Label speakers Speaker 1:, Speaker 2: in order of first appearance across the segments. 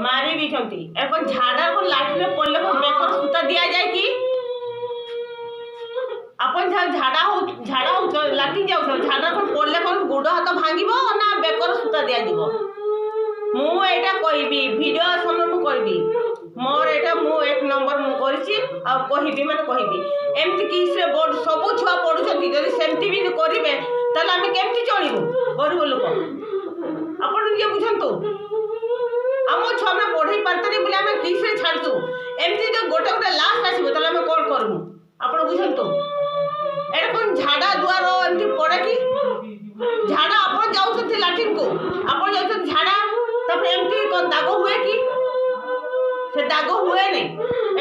Speaker 1: मारी दी এখন ঝাড়া কোন লাঠিরে পড়লে কোন বেকর সুতা দিয়া যায় কি আপন ঝাড়া লাঠি যাও ঝাড়া কোন পড়লে কোন গোড় হাত ভাঙিব না বেকর সুতা দিয়া দিব মু এটা কইবি ভিডিও সামনে মু কইবি মোর এটা মু এক নম্বর মু করিছি আর কইবি মানে কইবি এমতি কিসরে বোর্ড সবু ছুয়া পড়ুছন্তি যদি সেমতি বি করিবে তাহলে আমি কেমতি চলিবু গরিব লোক আপন নিজে বুঝন্তু आम छुआ मैंने पढ़े पार्तनी बोले आम किसे छाड़ू एमती जो गोटे गोटे लास्ट आसो ताले आम कौन करूँ आप बुझंतु एटा कौन झाड़ा दुआर एमती पड़े कि झाड़ा आप जाऊँ लाट्रिन को आप जाऊँ झाड़ा तापर एमती कौन दाग हुए कि से दाग हुए नहीं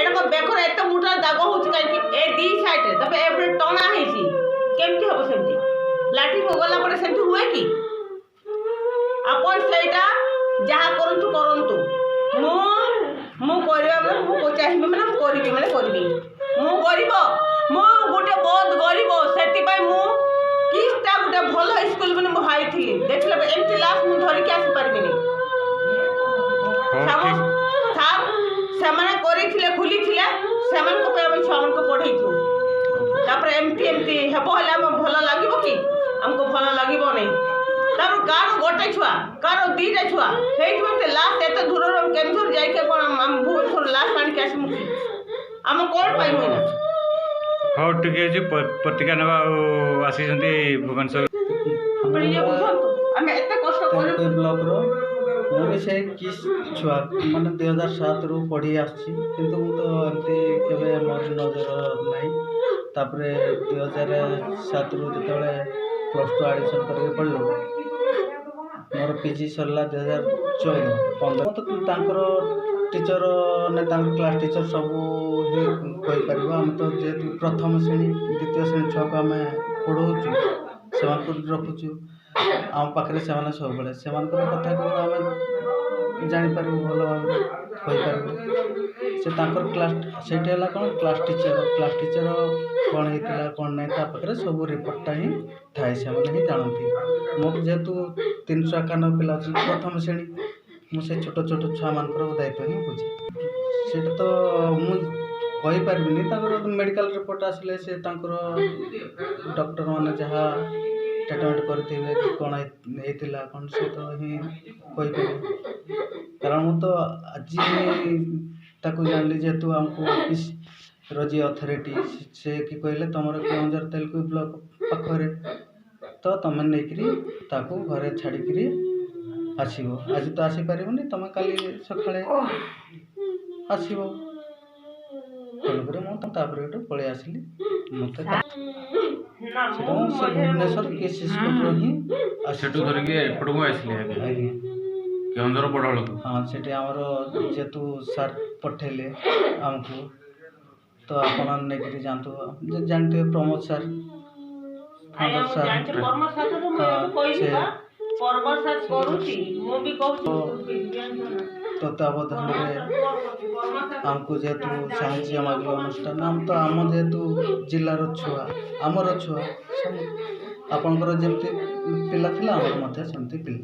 Speaker 1: एटा को बेकर एत मुठा दाग हो कहीं ए दी साइड तापर ए टना होती केमती हम सेमती लाट्रिन को गला पर सेमती हुए कि आपन सेटा जहाँ करंतु करंतु मु मु करबा माने मु चाहिबे माने मु करबी माने करबी मु गरीब मु गोटे बहुत गरीब सेति पई मु किस्ता गोटे भलो स्कूल माने मु हाई थी देखले एमती लास्ट मु धरि के आसी परबिनी साब सेमाने करिथिले खुलिथिले सेमान को पे हम छामन को पढैथु तापर एमती एमती हेबो हला हम भलो लागिबो कि हमको भलो लागिबो नै तार कार गोटे छुआ कार दीटा छुआ हे लास्ट एत दूर केमझोर जाइके कौन भुवनेश्वर लास्ट आनिक आसमु आम कौन पाइबू ना
Speaker 2: हाँ ठीक है पत्रिका नवा आसी भुवनेश्वर
Speaker 1: आम एत कष्ट
Speaker 3: ब्लॉक रो मुझे से किस छुआ माने 2007 रु पढ़ी आछि किंतु मु तो एमती केबे मोर नजर नाही तापरे 2007 रु जतले प्लस 2 एडमिशन करके पढ़लो मोर पीजी सरला 2014 तो तांकर टीचर ने तांकर क्लास टीचर सब कहि परबो हम तो जे प्रथम श्रेणी द्वितीय श्रेणी छुआ को आम पढ़ाऊँ से रखुचु आम पाखे से सब बड़े से कथा को आम जापर भल भाव से क्लास से कौन क्लास टीचर कौन होता कौन ना पाखे सब रिपोर्टा ही थाए से ही जानती मोर जेहेतु 391 पिला प्रथम श्रेणी मुझे छोट छोट छुआ मान दायित्व ही बुझे से तो मुझे मेडिकल रिपोर्ट आसिले से डॉक्टर मैंने जहाँ ट्रीटमेंट करेंगे कि कौन होता कौन से तो ही कारण मुझे तो आज जानी जेहेतु आमको ऑफिस रजी अथॉरिटी से कि कहले तुम केउंझर तेलुगु ब्लॉक पाखरे तो तुम नहीं घरे छाड़ी आसो आज तो आसीपर तुम काली सकाଳେ आसो तेणुक मुझे पलि आसली मत भुवनेश्वर केसी स्कूल ही
Speaker 2: केउंझर पढ़ा
Speaker 3: हाँ से जेहेतु सार पठेले आमको तो आप नहीं जानते जानते प्रमोद सर तत्वावधान आमको जेहेतु साहाଯ୍ୟ मांगल अनुष्ठान आम तो आम जेहेतु जिलार छुआ आमर छुआ आपणकर जमती पिला थिला आमर मध्य सेमती पिला